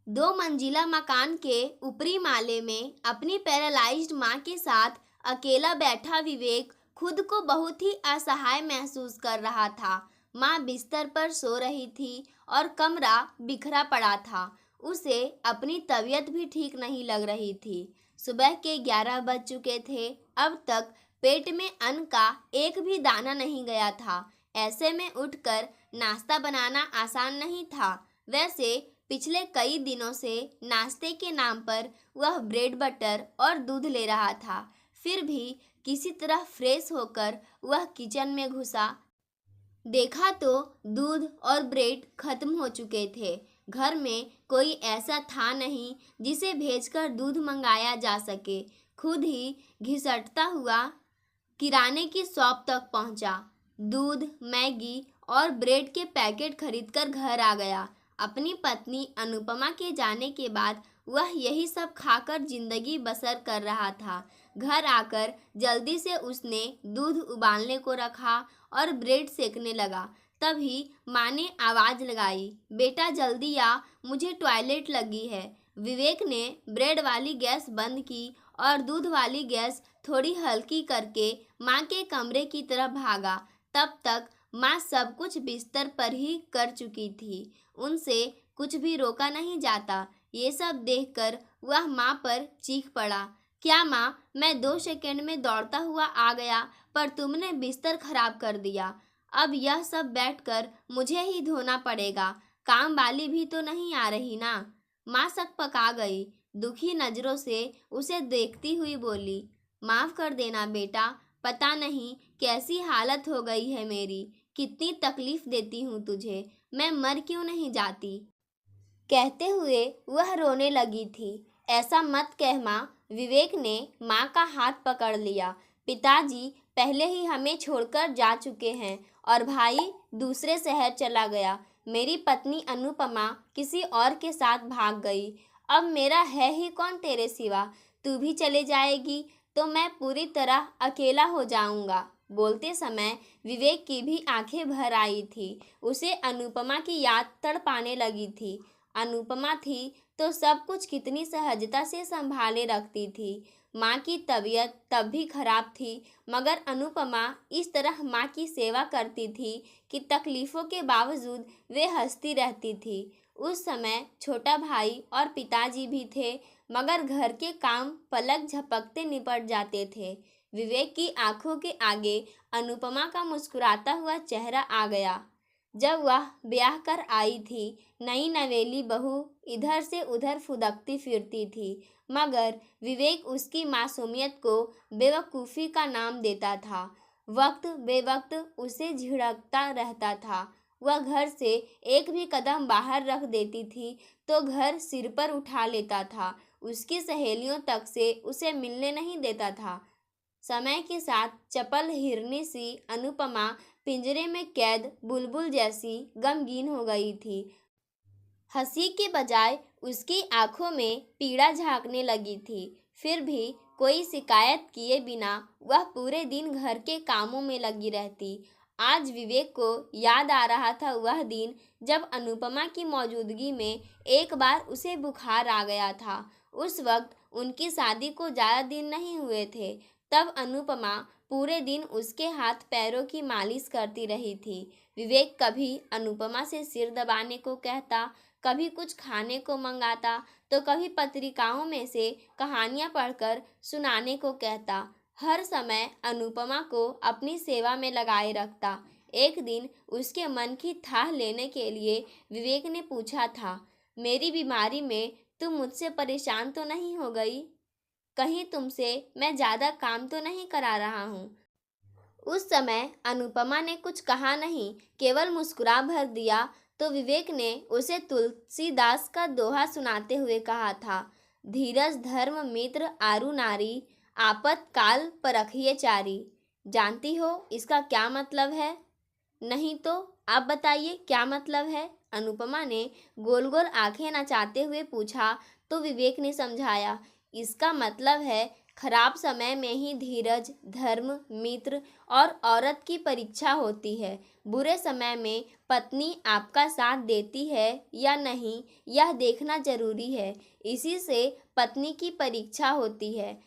दो मंजिला मकान के ऊपरी माले में अपनी पैरालाइज्ड माँ के साथ अकेला बैठा विवेक खुद को बहुत ही असहाय महसूस कर रहा था। माँ बिस्तर पर सो रही थी और कमरा बिखरा पड़ा था। उसे अपनी तबीयत भी ठीक नहीं लग रही थी। सुबह के 11 बज चुके थे। अब तक पेट में अन्न का एक भी दाना नहीं गया था। ऐसे में उठकर नाश्ता बनाना आसान नहीं था। वैसे पिछले कई दिनों से नाश्ते के नाम पर वह ब्रेड बटर और दूध ले रहा था। फिर भी किसी तरह फ्रेश होकर वह किचन में घुसा। देखा तो दूध और ब्रेड खत्म हो चुके थे। घर में कोई ऐसा था नहीं जिसे भेजकर दूध मंगाया जा सके। खुद ही घिसटता हुआ किराने की शॉप तक पहुंचा। दूध, मैगी और ब्रेड के पैकेट खरीदकर घर आ गया। अपनी पत्नी अनुपमा के जाने के बाद वह यही सब खाकर जिंदगी बसर कर रहा था। घर आकर जल्दी से उसने दूध उबालने को रखा और ब्रेड सेकने लगा। तभी माँ ने आवाज़ लगाई, बेटा जल्दी आ, मुझे टॉयलेट लगी है। विवेक ने ब्रेड वाली गैस बंद की और दूध वाली गैस थोड़ी हल्की करके माँ के कमरे की तरफ भागा। तब तक माँ सब कुछ बिस्तर पर ही कर चुकी थी। उनसे कुछ भी रोका नहीं जाता। ये सब देखकर वह माँ पर चीख पड़ा, क्या माँ, मैं 2 सेकंड में दौड़ता हुआ आ गया, पर तुमने बिस्तर खराब कर दिया। अब यह सब बैठकर मुझे ही धोना पड़ेगा। काम वाली भी तो नहीं आ रही ना। माँ सकपका गई। दुखी नज़रों से उसे देखती हुई बोली, माफ़ कर देना बेटा, पता नहीं कैसी हालत हो गई है मेरी। कितनी तकलीफ देती हूँ तुझे, मैं मर क्यों नहीं जाती। कहते हुए वह रोने लगी थी। ऐसा मत कह माँ। विवेक ने माँ का हाथ पकड़ लिया। पिताजी पहले ही हमें छोड़कर जा चुके हैं और भाई दूसरे शहर चला गया। मेरी पत्नी अनुपमा किसी और के साथ भाग गई। अब मेरा है ही कौन तेरे सिवा। तू भी चले जाएगी तो मैं पूरी तरह अकेला हो जाऊंगा। बोलते समय विवेक की भी आंखें भर आई थी। उसे अनुपमा की याद तड़पाने लगी थी। अनुपमा थी तो सब कुछ कितनी सहजता से संभाले रखती थी। माँ की तबीयत तब भी खराब थी, मगर अनुपमा इस तरह माँ की सेवा करती थी कि तकलीफ़ों के बावजूद वे हंसती रहती थी। उस समय छोटा भाई और पिताजी भी थे, मगर घर के काम पलक झपकते निपट जाते थे। विवेक की आंखों के आगे अनुपमा का मुस्कुराता हुआ चेहरा आ गया। जब वह ब्याह कर आई थी, नई नवेली बहू इधर से उधर फुदकती फिरती थी, मगर विवेक उसकी मासूमियत को बेवकूफ़ी का नाम देता था। वक्त बेवक्त उसे झिड़कता रहता था। वह घर से एक भी कदम बाहर रख देती थी तो घर सिर पर उठा लेता था। उसकी सहेलियों तक से उसे मिलने नहीं देता था। समय के साथ चपल हिरनी सी अनुपमा पिंजरे में कैद बुलबुल जैसी गमगीन हो गई थी। हंसी के बजाय उसकी आंखों में पीड़ा झांकने लगी थी। फिर भी कोई शिकायत किए बिना वह पूरे दिन घर के कामों में लगी रहती। आज विवेक को याद आ रहा था वह दिन जब अनुपमा की मौजूदगी में एक बार उसे बुखार आ गया था। उस वक्त उनकी शादी को ज़्यादा दिन नहीं हुए थे। तब अनुपमा पूरे दिन उसके हाथ पैरों की मालिश करती रही थी। विवेक कभी अनुपमा से सिर दबाने को कहता, कभी कुछ खाने को मंगाता, तो कभी पत्रिकाओं में से कहानियां पढ़कर सुनाने को कहता। हर समय अनुपमा को अपनी सेवा में लगाए रखता। एक दिन उसके मन की थाह लेने के लिए विवेक ने पूछा था, मेरी बीमारी में तुम मुझसे परेशान तो नहीं हो गई? कहीं तुमसे मैं ज़्यादा काम तो नहीं करा रहा हूँ? उस समय अनुपमा ने कुछ कहा नहीं, केवल मुस्कुरा भर दिया। तो विवेक ने उसे तुलसीदास का दोहा सुनाते हुए कहा था, धीरज धर्म मित्र आरु नारी, आपत काल परखिए चारी। जानती हो इसका क्या मतलब है? नहीं तो आप बताइए क्या मतलब है? अनुपमा ने गोल गोल आंखें नचाते हुए पूछा। तो विवेक ने समझाया, इसका मतलब है खराब समय में ही धीरज, धर्म, मित्र और औरत की परीक्षा होती है। बुरे समय में पत्नी आपका साथ देती है या नहीं, यह देखना जरूरी है। इसी से पत्नी की परीक्षा होती है।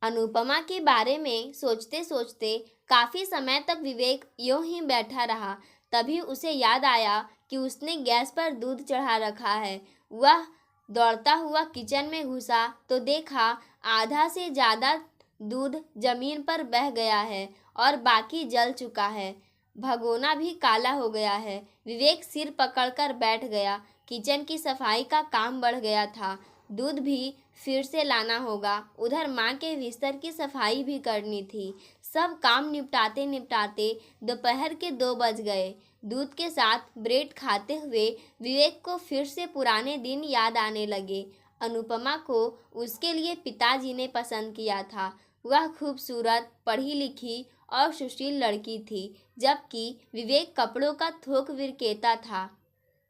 अनुपमा के बारे में सोचते सोचते काफी समय तक विवेक यूं ही बैठा रहा। तभी उसे याद आया कि उसने गैस पर दूध चढ़ा रखा है। वह दौड़ता हुआ किचन में घुसा तो देखा आधा से ज्यादा दूध जमीन पर बह गया है और बाकी जल चुका है। भगोना भी काला हो गया है। विवेक सिर पकड़कर बैठ गया। किचन की सफाई का काम बढ़ गया था। दूध भी फिर से लाना होगा। उधर माँ के बिस्तर की सफाई भी करनी थी। सब काम निपटाते निपटाते दोपहर के 2 बज गए। दूध के साथ ब्रेड खाते हुए विवेक को फिर से पुराने दिन याद आने लगे। अनुपमा को उसके लिए पिताजी ने पसंद किया था। वह खूबसूरत, पढ़ी लिखी और सुशील लड़की थी, जबकि विवेक कपड़ों का थोक विक्रेता था।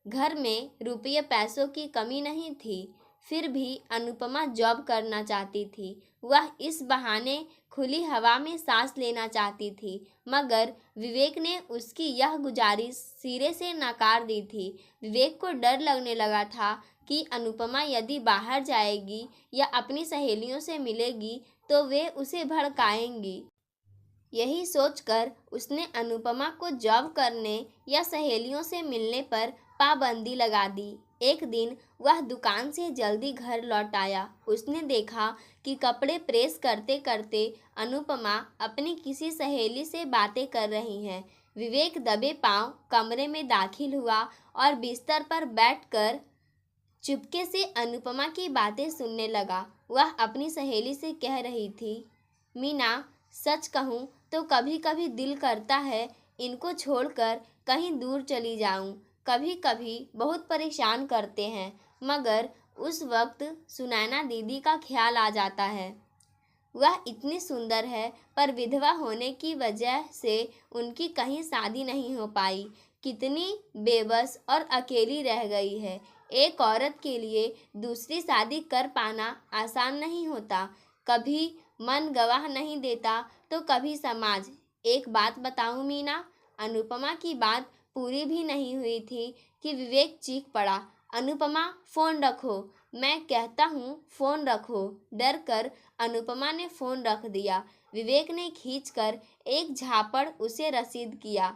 घर में रुपये पैसों की कमी नहीं थी, फिर भी अनुपमा जॉब करना चाहती थी। वह इस बहाने खुली हवा में सांस लेना चाहती थी, मगर विवेक ने उसकी यह गुजारिश सिरे से नकार दी थी। विवेक को डर लगने लगा था कि अनुपमा यदि बाहर जाएगी या अपनी सहेलियों से मिलेगी तो वे उसे भड़काएंगी। यही सोचकर उसने अनुपमा को जॉब करने या सहेलियों से मिलने पर पाबंदी लगा दी। एक दिन वह दुकान से जल्दी घर लौट आया। उसने देखा कि कपड़े प्रेस करते करते अनुपमा अपनी किसी सहेली से बातें कर रही है। विवेक दबे पांव कमरे में दाखिल हुआ और बिस्तर पर बैठकर चुपके से अनुपमा की बातें सुनने लगा। वह अपनी सहेली से कह रही थी, मीना, सच कहूँ तो कभी कभी दिल करता है इनको छोड़कर कहीं दूर चली जाऊं। कभी कभी बहुत परेशान करते हैं, मगर उस वक्त सुनैना दीदी का ख्याल आ जाता है। वह इतनी सुंदर है, पर विधवा होने की वजह से उनकी कहीं शादी नहीं हो पाई। कितनी बेबस और अकेली रह गई है। एक औरत के लिए दूसरी शादी कर पाना आसान नहीं होता। कभी मन गवाह नहीं देता तो कभी समाज। एक बात बताऊं मीना, अनुपमा की बात पूरी भी नहीं हुई थी कि विवेक चीख पड़ा, अनुपमा, फोन रखो, मैं कहता हूँ फोन रखो। डर कर अनुपमा ने फोन रख दिया। विवेक ने खींचकर एक झापड़ उसे रसीद किया।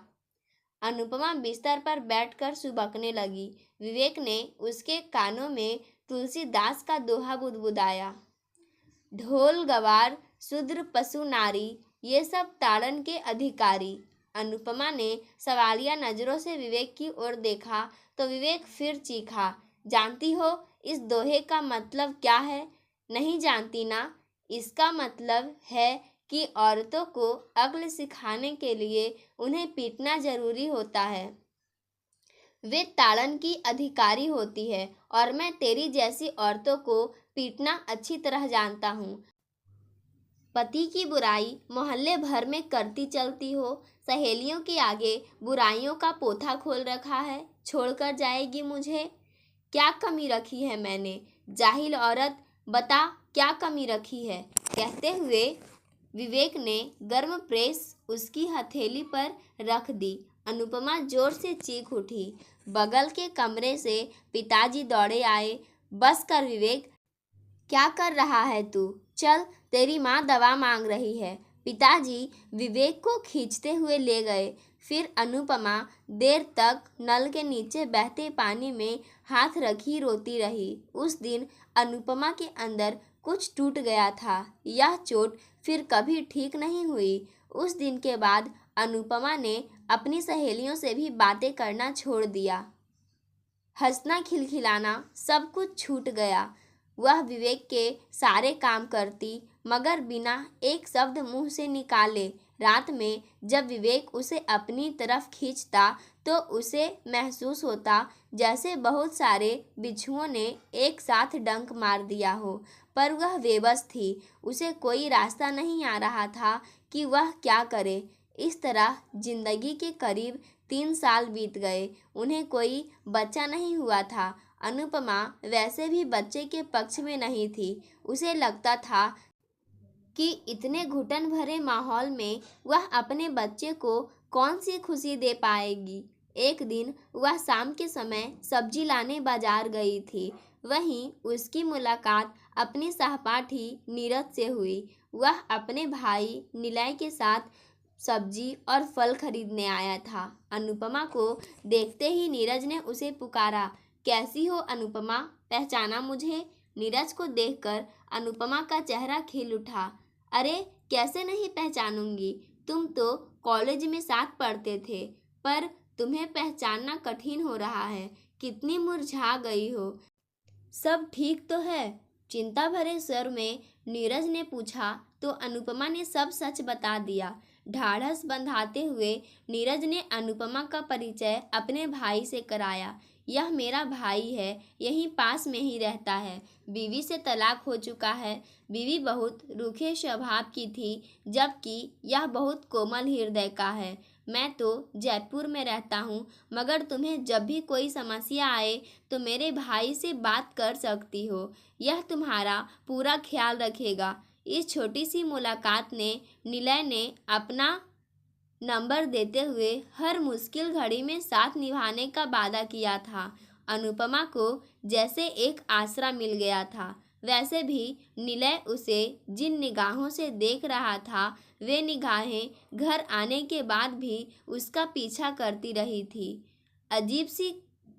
अनुपमा बिस्तर पर बैठकर सुबकने लगी। विवेक ने उसके कानों में तुलसीदास का दोहा बुदबुदाया, ढोल गवार शूद्र पशु नारी, ये सब ताड़न के अधिकारी। अनुपमा ने सवालिया नजरों से विवेक की ओर देखा तो विवेक फिर चीखा, जानती हो इस दोहे का मतलब क्या है? नहीं जानती ना? इसका मतलब है कि औरतों को अक्ल सिखाने के लिए उन्हें पीटना जरूरी होता है। वे ताड़न की अधिकारी होती है और मैं तेरी जैसी औरतों को पीटना अच्छी तरह जानता हूँ। पति की बुराई मोहल्ले भर में करती चलती हो, सहेलियों के आगे बुराइयों का पोथा खोल रखा है, छोड़कर जाएगी मुझे? क्या कमी रखी है मैंने? जाहिल औरत, बता क्या कमी रखी है? कहते हुए विवेक ने गर्म प्रेस उसकी हथेली पर रख दी। अनुपमा जोर से चीख उठी। बगल के कमरे से पिताजी दौड़े आए। बस कर विवेक, क्या कर रहा है तू? चल, तेरी माँ दवा मांग रही है। पिताजी विवेक को खींचते हुए ले गए। फिर अनुपमा देर तक नल के नीचे बहते पानी में हाथ रखी रोती रही। उस दिन अनुपमा के अंदर कुछ टूट गया था। यह चोट फिर कभी ठीक नहीं हुई। उस दिन के बाद अनुपमा ने अपनी सहेलियों से भी बातें करना छोड़ दिया। हंसना, खिलखिलाना सब कुछ छूट गया। वह विवेक के सारे काम करती, मगर बिना एक शब्द मुंह से निकाले। रात में जब विवेक उसे अपनी तरफ खींचता तो उसे महसूस होता जैसे बहुत सारे बिच्छुओं ने एक साथ डंक मार दिया हो, पर वह बेबस थी। उसे कोई रास्ता नहीं आ रहा था कि वह क्या करे। इस तरह जिंदगी के करीब 3 साल बीत गए। उन्हें कोई बच्चा नहीं हुआ था। अनुपमा वैसे भी बच्चे के पक्ष में नहीं थी। उसे लगता था कि इतने घुटन भरे माहौल में वह अपने बच्चे को कौन सी खुशी दे पाएगी। एक दिन वह शाम के समय सब्जी लाने बाजार गई थी। वहीं उसकी मुलाकात अपनी सहपाठी नीरज से हुई। वह अपने भाई निलय के साथ सब्जी और फल खरीदने आया था। अनुपमा को देखते ही नीरज ने उसे पुकारा, कैसी हो अनुपमा, पहचाना मुझे? नीरज को देखकर अनुपमा का चेहरा खिल उठा। अरे कैसे नहीं पहचानूंगी, तुम तो कॉलेज में साथ पढ़ते थे, पर तुम्हें पहचानना कठिन हो रहा है। कितनी मुरझा गई हो। सब ठीक तो है? चिंता भरे स्वर में नीरज ने पूछा तो अनुपमा ने सब सच बता दिया। ढाढ़स बंधाते हुए नीरज ने अनुपमा का परिचय अपने भाई से कराया। यह मेरा भाई है, यहीं पास में ही रहता है। बीवी से तलाक हो चुका है। बीवी बहुत रूखे स्वभाव की थी, जबकि यह बहुत कोमल हृदय का है। मैं तो जयपुर में रहता हूँ, मगर तुम्हें जब भी कोई समस्या आए तो मेरे भाई से बात कर सकती हो। यह तुम्हारा पूरा ख्याल रखेगा। इस छोटी सी मुलाकात ने निलय ने अपना नंबर देते हुए हर मुश्किल घड़ी में साथ निभाने का वादा किया था। अनुपमा को जैसे एक आसरा मिल गया था। वैसे भी निलय उसे जिन निगाहों से देख रहा था, वे निगाहें घर आने के बाद भी उसका पीछा करती रही थी। अजीब सी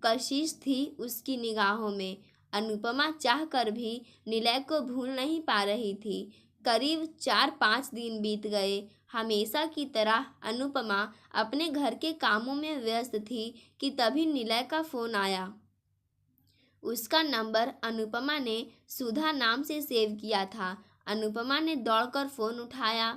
कशिश थी उसकी निगाहों में। अनुपमा चाहकर भी निलय को भूल नहीं पा रही थी। करीब 4-5 दिन बीत गए। हमेशा की तरह अनुपमा अपने घर के कामों में व्यस्त थी कि तभी निलय का फोन आया। उसका नंबर अनुपमा ने सुधा नाम से सेव किया था। अनुपमा ने दौड़कर फोन उठाया।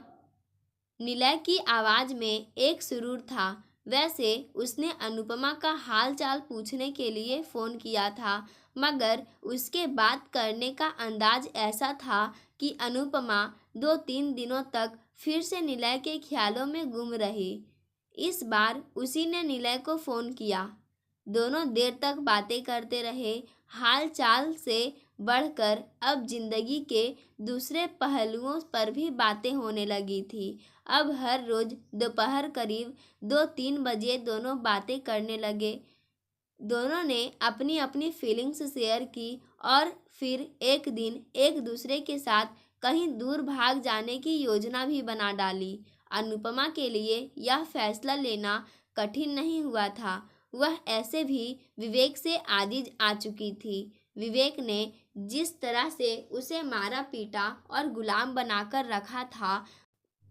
निलय की आवाज़ में एक सुरूर था। वैसे उसने अनुपमा का हाल चाल पूछने के लिए फ़ोन किया था, मगर उसके बात करने का अंदाज ऐसा था कि अनुपमा 2-3 दिनों तक फिर से निलय के ख्यालों में गुम रही। इस बार उसी ने निलय को फ़ोन किया। दोनों देर तक बातें करते रहे। हाल चाल से बढ़कर अब जिंदगी के दूसरे पहलुओं पर भी बातें होने लगी थी। अब हर रोज़ दोपहर करीब 2-3 बजे दोनों बातें करने लगे। दोनों ने अपनी अपनी फीलिंग्स शेयर की और फिर एक दिन एक दूसरे के साथ कहीं दूर भाग जाने की योजना भी बना डाली। अनुपमा के लिए यह फैसला लेना कठिन नहीं हुआ था। वह ऐसे भी विवेक से आजिज आ चुकी थी। विवेक ने जिस तरह से उसे मारा पीटा और गुलाम बनाकर रखा था,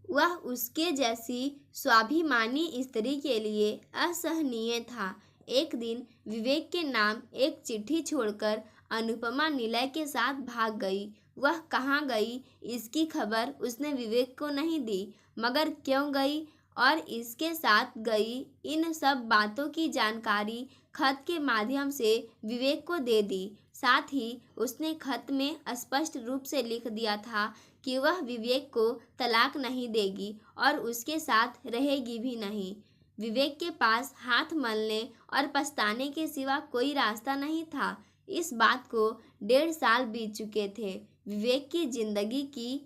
वह उसके जैसी स्वाभिमानी स्त्री के लिए असहनीय था। एक दिन विवेक के नाम एक चिट्ठी छोड़कर अनुपमा निलय के साथ भाग गई। वह कहाँ गई, इसकी खबर उसने विवेक को नहीं दी, मगर क्यों गई और इसके साथ गई, इन सब बातों की जानकारी खत के माध्यम से विवेक को दे दी। साथ ही उसने खत में स्पष्ट रूप से लिख दिया था कि वह विवेक को तलाक नहीं देगी और उसके साथ रहेगी भी नहीं। विवेक के पास हाथ मलने और पछताने के सिवा कोई रास्ता नहीं था। इस बात को 1.5 साल बीत चुके थे। विवेक की जिंदगी की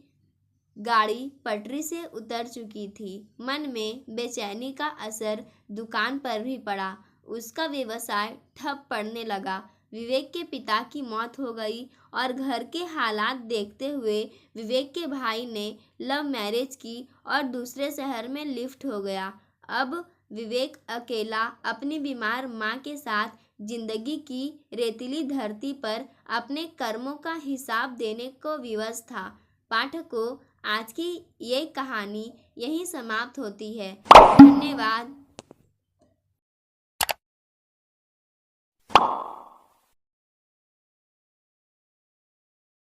गाड़ी पटरी से उतर चुकी थी। मन में बेचैनी का असर दुकान पर भी पड़ा। उसका व्यवसाय ठप पड़ने लगा। विवेक के पिता की मौत हो गई और घर के हालात देखते हुए विवेक के भाई ने लव मैरिज की और दूसरे शहर में लिफ्ट हो गया। अब विवेक अकेला अपनी बीमार माँ के साथ जिंदगी की रेतीली धरती पर अपने कर्मों का हिसाब देने को विवश था। पाठकों, आज की ये कहानी यहीं समाप्त होती है। धन्यवाद।